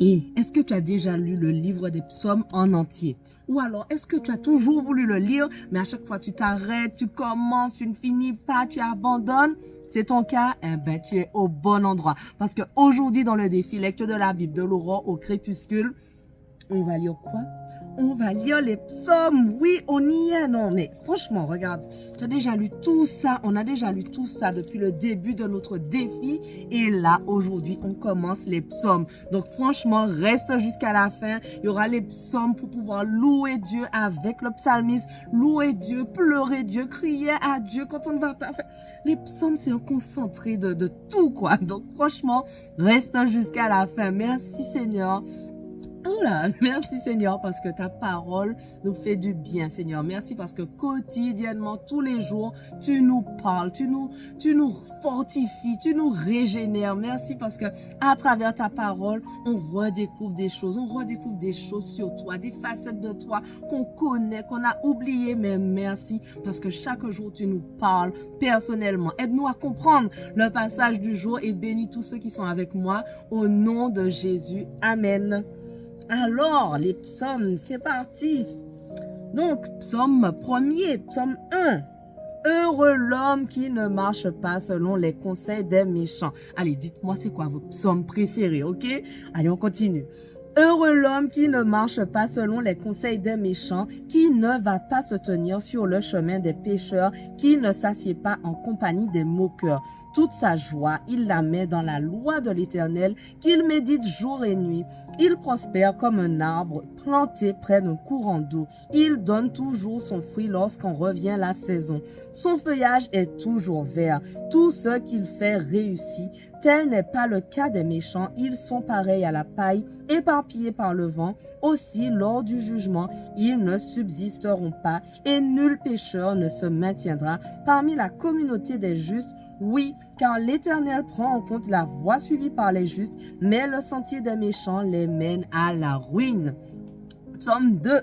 Et est-ce que tu as déjà lu le livre des psaumes en entier? Ou alors, est-ce que tu as toujours voulu le lire, mais à chaque fois tu t'arrêtes, tu commences, tu ne finis pas, tu abandonnes? C'est ton cas? Eh ben, tu es au bon endroit. Parce qu'aujourd'hui, dans le défi lecture de la Bible, de l'aurore au crépuscule, on va lire quoi? On va lire les psaumes. Oui, on y est. Non, mais franchement, regarde. Tu as déjà lu tout ça. On a déjà lu tout ça depuis le début de notre défi. Et là, aujourd'hui, on commence les psaumes. Donc, franchement, reste jusqu'à la fin. Il y aura les psaumes pour pouvoir louer Dieu avec le psalmiste. Louer Dieu, pleurer Dieu, crier à Dieu quand on ne va pas faire. Les psaumes, c'est un concentré de tout, quoi. Donc, franchement, reste jusqu'à la fin. Merci, Seigneur. Oh là, merci Seigneur parce que ta parole nous fait du bien Seigneur. Merci parce que quotidiennement, tous les jours, tu nous parles, tu nous fortifies, tu nous régénères. Merci parce que à travers ta parole, on redécouvre des choses sur toi, des facettes de toi qu'on connaît, qu'on a oubliées. Mais merci parce que chaque jour, tu nous parles personnellement. Aide-nous à comprendre le passage du jour et bénis tous ceux qui sont avec moi au nom de Jésus. Amen. Alors, les psaumes, c'est parti. Donc, psaume premier, psaume 1. Heureux l'homme qui ne marche pas selon les conseils des méchants. Allez, dites-moi c'est quoi vos psaumes préférés, ok? Allez, on continue. Heureux l'homme qui ne marche pas selon les conseils des méchants, qui ne va pas se tenir sur le chemin des pécheurs, qui ne s'assied pas en compagnie des moqueurs. Toute sa joie, il la met dans la loi de l'Éternel, qu'il médite jour et nuit. Il prospère comme un arbre planté près d'un courant d'eau. Il donne toujours son fruit lorsqu'on revient la saison. Son feuillage est toujours vert. Tout ce qu'il fait réussit. Tel n'est pas le cas des méchants. Ils sont pareils à la paille, éparpillés par le vent. Aussi, lors du jugement, ils ne subsisteront pas et nul pécheur ne se maintiendra parmi la communauté des justes. Oui, car l'Éternel prend en compte la voie suivie par les justes, mais le sentier des méchants les mène à la ruine. Psaume 2.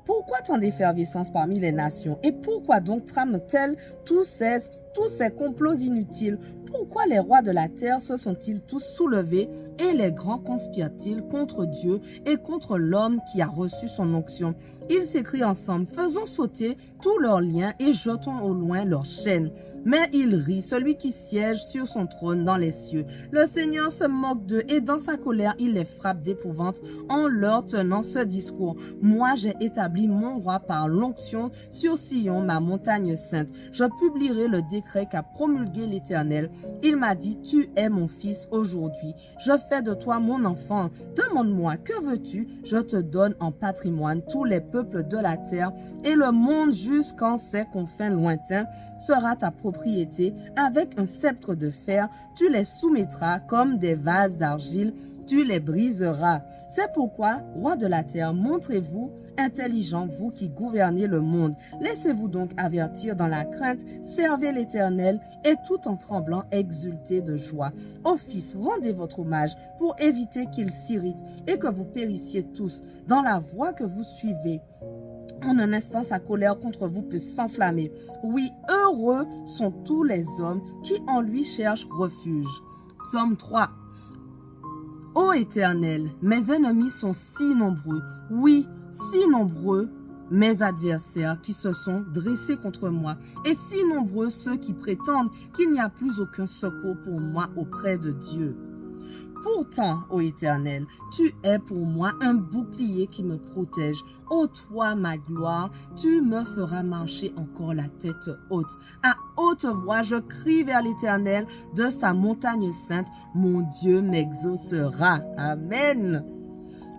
Pourquoi tant d'effervescence parmi les nations? Et pourquoi donc trament-elles tous ces complots inutiles? Pourquoi les rois de la terre se sont-ils tous soulevés et les grands conspirent-ils contre Dieu et contre l'homme qui a reçu son onction? Ils s'écrient ensemble, faisons sauter tous leurs liens et jetons au loin leurs chaînes. Mais il rit, celui qui siège sur son trône dans les cieux. Le Seigneur se moque d'eux et dans sa colère, il les frappe d'épouvante en leur tenant ce discours. Moi, j'ai établi mon roi par l'onction sur Sion, ma montagne sainte. Je publierai le décret qu'a promulgué l'Éternel. Il m'a dit, tu es mon fils aujourd'hui. Je fais de toi mon enfant. Demande-moi, que veux-tu? Je te donne en patrimoine tous les peuples de la terre et le monde jusqu'en ses confins lointains sera ta propriété. Avec un sceptre de fer, tu les soumettras comme des vases d'argile. Tu les briseras. C'est pourquoi, roi de la terre, montrez-vous intelligents, vous qui gouvernez le monde. Laissez-vous donc avertir dans la crainte, servez l'Éternel et tout en tremblant exultez de joie. Ô fils, rendez votre hommage pour éviter qu'il s'irrite et que vous périssiez tous dans la voie que vous suivez. En un instant, sa colère contre vous peut s'enflammer. Oui, heureux sont tous les hommes qui en lui cherchent refuge. Psaume 3. Ô Éternel, mes ennemis sont si nombreux, oui, si nombreux, mes adversaires qui se sont dressés contre moi, et si nombreux ceux qui prétendent qu'il n'y a plus aucun secours pour moi auprès de Dieu. Pourtant, ô Éternel, tu es pour moi un bouclier qui me protège. Ô toi, ma gloire, tu me feras marcher encore la tête haute. À haute voix, je crie vers l'Éternel de sa montagne sainte. Mon Dieu m'exaucera. Amen.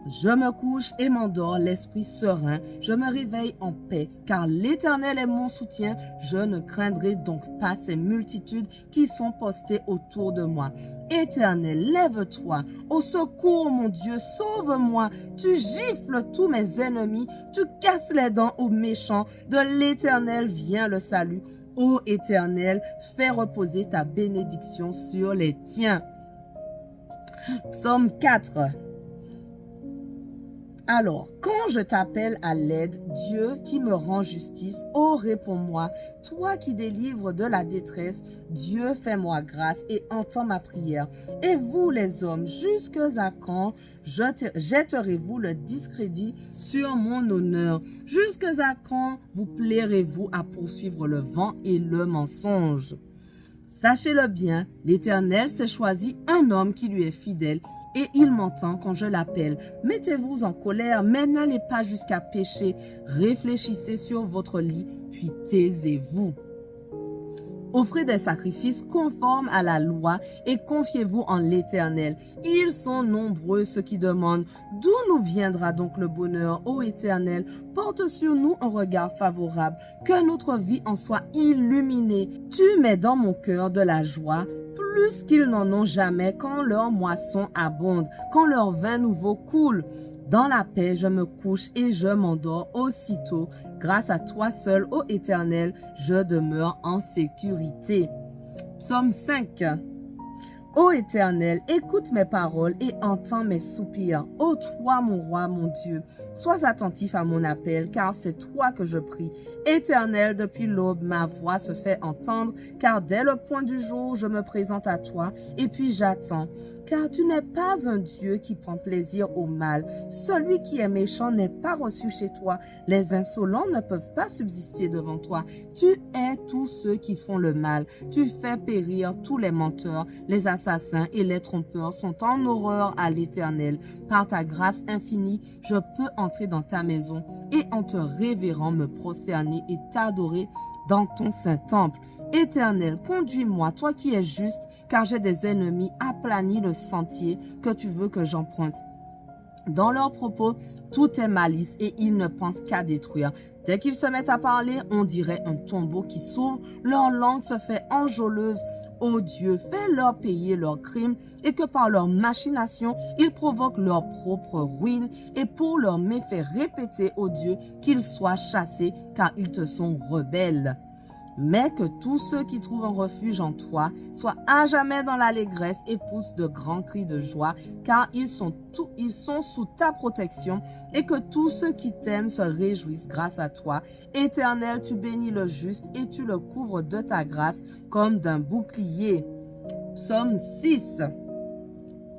Je me couche et m'endors, l'esprit serein. Je me réveille en paix, car l'Éternel est mon soutien. Je ne craindrai donc pas ces multitudes qui sont postées autour de moi. Éternel, lève-toi. Au secours, mon Dieu, sauve-moi. Tu gifles tous mes ennemis. Tu casses les dents aux méchants. De l'Éternel vient le salut. Ô Éternel, fais reposer ta bénédiction sur les tiens. Psaume 4. Alors, quand je t'appelle à l'aide, Dieu qui me rend justice, oh réponds-moi, toi qui délivres de la détresse, Dieu fais-moi grâce et entends ma prière. Et vous les hommes, jusque à quand jetterez-vous le discrédit sur mon honneur? Jusque à quand vous plairez-vous à poursuivre le vent et le mensonge? Sachez-le bien, l'Éternel s'est choisi un homme qui lui est fidèle et il m'entend quand je l'appelle. Mettez-vous en colère, mais n'allez pas jusqu'à pécher. Réfléchissez sur votre lit, puis taisez-vous. Offrez des sacrifices conformes à la loi et confiez-vous en l'Éternel. Ils sont nombreux ceux qui demandent « D'où nous viendra donc le bonheur, ô Éternel? Porte sur nous un regard favorable, que notre vie en soit illuminée. Tu mets dans mon cœur de la joie, plus qu'ils n'en ont jamais quand leur moisson abonde, quand leur vin nouveau coule. Dans la paix, je me couche et je m'endors aussitôt. Grâce à toi seul, ô Éternel, je demeure en sécurité. » Psaume 5. Ô Éternel, écoute mes paroles et entends mes soupirs. Ô toi, mon roi, mon Dieu, sois attentif à mon appel, car c'est toi que je prie. Éternel, depuis l'aube, ma voix se fait entendre, car dès le point du jour, je me présente à toi, et puis j'attends. Car tu n'es pas un Dieu qui prend plaisir au mal. Celui qui est méchant n'est pas reçu chez toi. Les insolents ne peuvent pas subsister devant toi. Tu hais tous ceux qui font le mal. Tu fais périr tous les menteurs. Les assassins et les trompeurs sont en horreur à l'Éternel. Par ta grâce infinie, je peux entrer dans ta maison et en te révérant me prosterner et t'adorer dans ton saint temple. Éternel, conduis-moi, toi qui es juste, car j'ai des ennemis, aplanis le sentier que tu veux que j'emprunte. Dans leurs propos, tout est malice et ils ne pensent qu'à détruire. Dès qu'ils se mettent à parler, on dirait un tombeau qui s'ouvre, leur langue se fait enjôleuse. Ô Dieu, fais-leur payer leurs crimes et que par leurs machinations, ils provoquent leur propre ruine et pour leurs méfaits répétés, ô Dieu, qu'ils soient chassés car ils te sont rebelles. Mais que tous ceux qui trouvent un refuge en toi soient à jamais dans l'allégresse et poussent de grands cris de joie, car ils sont sous ta protection et que tous ceux qui t'aiment se réjouissent grâce à toi. Éternel, tu bénis le juste et tu le couvres de ta grâce comme d'un bouclier. Psaume 6.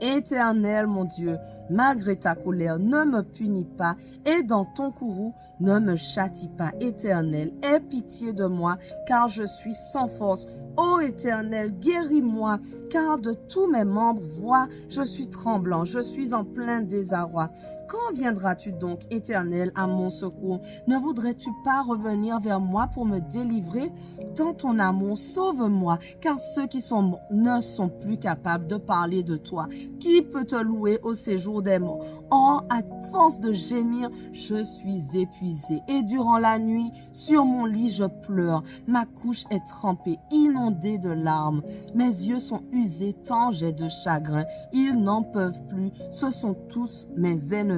Éternel, mon Dieu, malgré ta colère, ne me punis pas et dans ton courroux, ne me châtie pas. Éternel, aie pitié de moi, car je suis sans force. Ô Éternel, guéris-moi, car de tous mes membres, vois, je suis tremblant, je suis en plein désarroi. Quand viendras-tu donc, Éternel, à mon secours? Ne voudrais-tu pas revenir vers moi pour me délivrer? Dans ton amour, sauve-moi, car ceux qui sont morts ne sont plus capables de parler de toi. Qui peut te louer au séjour des morts? Oh, à force de gémir, je suis épuisée. Et durant la nuit, sur mon lit, je pleure. Ma couche est trempée, inondée de larmes. Mes yeux sont usés tant j'ai de chagrin. Ils n'en peuvent plus. Ce sont tous mes ennemis.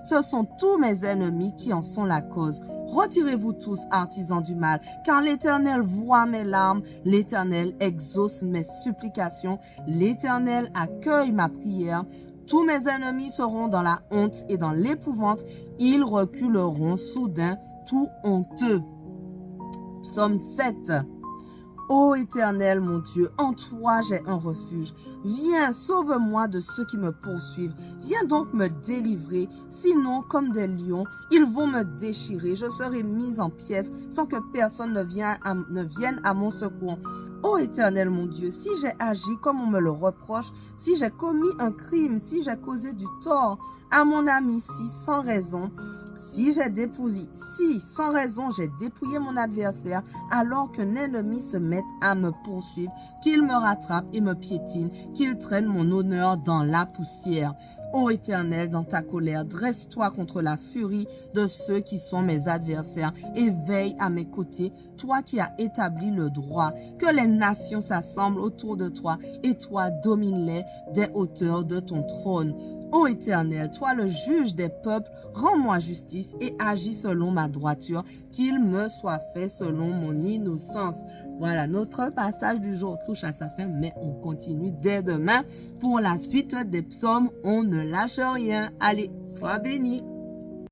Ce sont tous mes ennemis qui en sont la cause. Retirez-vous tous, artisans du mal, car l'Éternel voit mes larmes. L'Éternel exauce mes supplications. L'Éternel accueille ma prière. Tous mes ennemis seront dans la honte et dans l'épouvante. Ils reculeront soudain, tout honteux. Psaume 7. Ô Éternel, mon Dieu, en toi j'ai un refuge. Viens, sauve-moi de ceux qui me poursuivent. Viens donc me délivrer. Sinon, comme des lions, ils vont me déchirer. Je serai mise en pièces sans que personne ne vienne à mon secours. Ô Éternel, mon Dieu, si j'ai agi comme on me le reproche, si j'ai commis un crime, si j'ai causé du tort à mon ami, si sans raison j'ai dépouillé mon adversaire, alors qu'un ennemi se mette à me poursuivre, qu'il me rattrape et me piétine, qu'il traîne mon honneur dans la poussière. Ô Éternel, dans ta colère, dresse-toi contre la furie de ceux qui sont mes adversaires et veille à mes côtés, toi qui as établi le droit. Que les nations s'assemblent autour de toi et toi domine-les des hauteurs de ton trône. Ô Éternel, toi le juge des peuples, rends-moi justice et agis selon ma droiture, qu'il me soit fait selon mon innocence. Voilà, notre passage du jour touche à sa fin, mais on continue dès demain pour la suite des psaumes. On ne lâche rien. Allez, sois bénis.